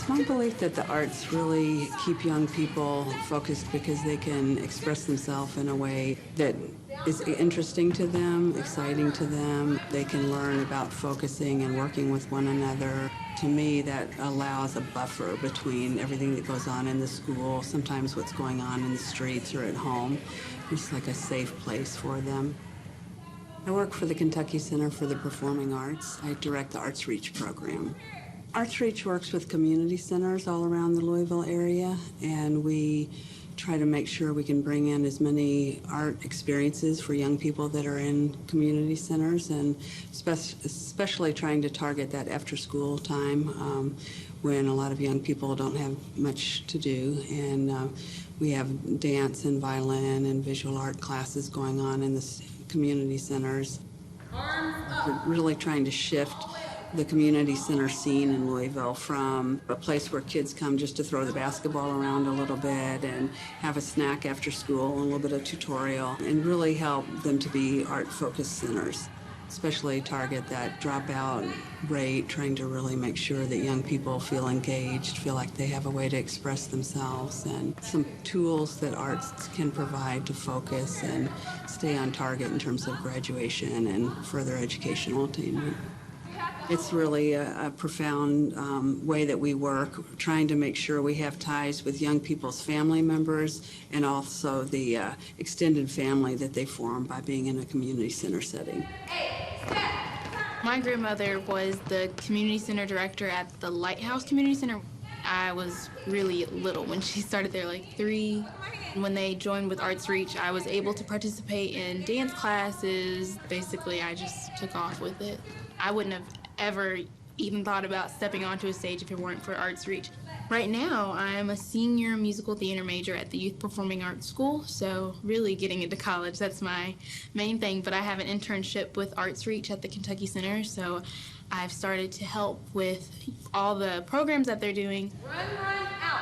my belief that the arts really keep young people focused because they can express themselves in a way that is interesting to them, exciting to them. They can learn about focusing and working with one another. To me, that allows a buffer between everything that goes on in the school, sometimes what's going on in the streets or at home. It's like a safe place for them. I work for the Kentucky Center for the Performing Arts. I direct the ArtsReach program. ArtsReach works with community centers all around the Louisville area, and we try to make sure we can bring in as many art experiences for young people that are in community centers, and especially trying to target that after-school time when a lot of young people don't have much to do. And we have dance and violin and visual art classes going on in the community centers. We're really trying to shift the community center scene in Louisville from a place where kids come just to throw the basketball around a little bit and have a snack after school and a little bit of tutorial, and really help them to be art-focused centers, especially target that dropout rate, trying to really make sure that young people feel engaged, feel like they have a way to express themselves, and some tools that arts can provide to focus and stay on target in terms of graduation and further educational attainment. It's really a profound way that we work, trying to make sure we have ties with young people's family members and also the extended family that they form by being in a community center setting. My grandmother was the community center director at the Lighthouse Community Center. I was really little when she started there, like 3. When they joined with ArtsReach, I was able to participate in dance classes. Basically, I just took off with it. I wouldn't have ever even thought about stepping onto a stage if it weren't for ArtsReach. Right now, I'm a senior musical theater major at the Youth Performing Arts School, so really getting into college, that's my main thing. But I have an internship with ArtsReach at the Kentucky Center, so I've started to help with all the programs that they're doing. Run, out.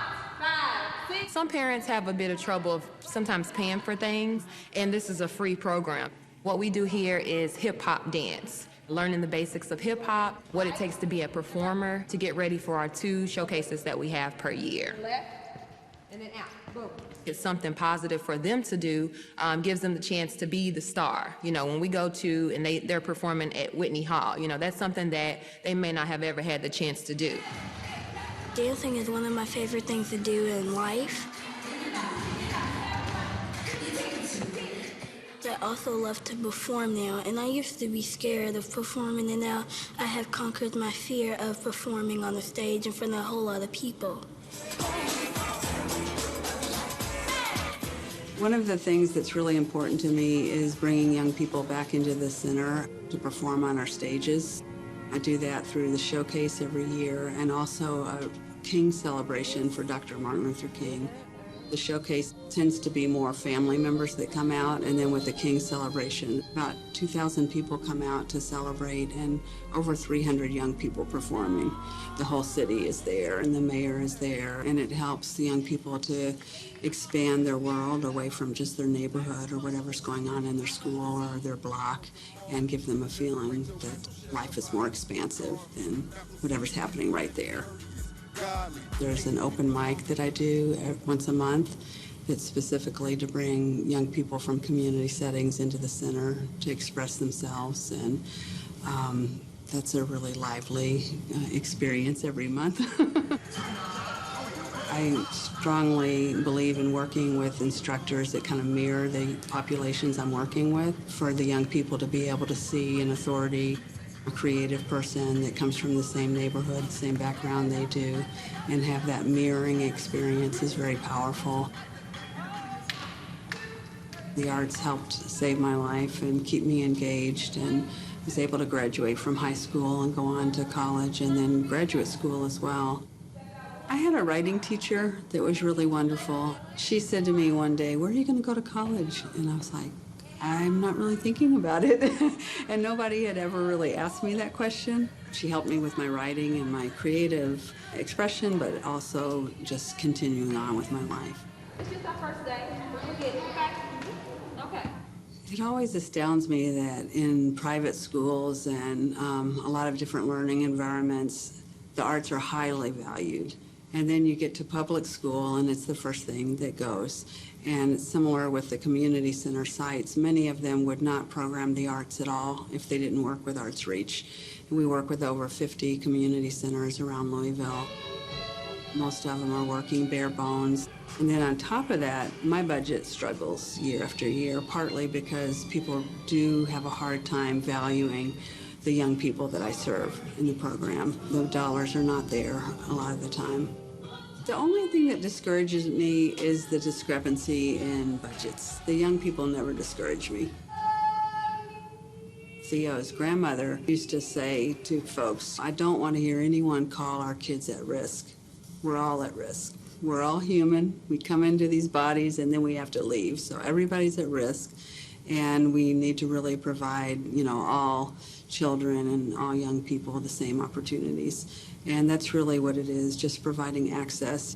5, 6. Some parents have a bit of trouble of sometimes paying for things, and this is a free program. What we do here is hip-hop dance. Learning the basics of hip-hop, what it takes to be a performer, to get ready for our 2 showcases that we have per year. Left, and then out. Boom. It's something positive for them to do, gives them the chance to be the star. You know, when we go to, and they're performing at Whitney Hall, you know, that's something that they may not have ever had the chance to do. Dancing is one of my favorite things to do in life. I also love to perform now, and I used to be scared of performing, and now I have conquered my fear of performing on the stage in front of a whole lot of people. One of the things that's really important to me is bringing young people back into the center to perform on our stages. I do that through the showcase every year and also a King celebration for Dr. Martin Luther King. The showcase tends to be more family members that come out, and then with the King celebration, about 2,000 people come out to celebrate and over 300 young people performing. The whole city is there and the mayor is there, and it helps the young people to expand their world away from just their neighborhood or whatever's going on in their school or their block, and give them a feeling that life is more expansive than whatever's happening right there. There's an open mic that I do once a month that's specifically to bring young people from community settings into the center to express themselves, and that's a really lively experience every month. I strongly believe in working with instructors that kind of mirror the populations I'm working with, for the young people to be able to see an authority, a creative person that comes from the same neighborhood, same background they do, and have that mirroring experience is very powerful. The arts helped save my life and keep me engaged, and was able to graduate from high school and go on to college and then graduate school as well. I had a writing teacher that was really wonderful. She said to me one day, "Where are you going to go to college?" And I was like, I'm not really thinking about it. And nobody had ever really asked me that question. She helped me with my writing and my creative expression, but also just continuing on with my life. It's just our first day. We're going to get it, okay? It always astounds me that in private schools and a lot of different learning environments, the arts are highly valued. And then you get to public school, and it's the first thing that goes. And it's similar with the community center sites. Many of them would not program the arts at all if they didn't work with ArtsReach. And we work with over 50 community centers around Louisville. Most of them are working bare bones. And then on top of that, my budget struggles year after year, partly because people do have a hard time valuing the young people that I serve in the program. The dollars are not there a lot of the time. The only thing that discourages me is the discrepancy in budgets. The young people never discourage me. Theo's grandmother used to say to folks, I don't want to hear anyone call our kids at risk. We're all at risk. We're all human. We come into these bodies and then we have to leave. So everybody's at risk. And we need to really provide, all children and all young people the same opportunities. And that's really what it is, just providing access.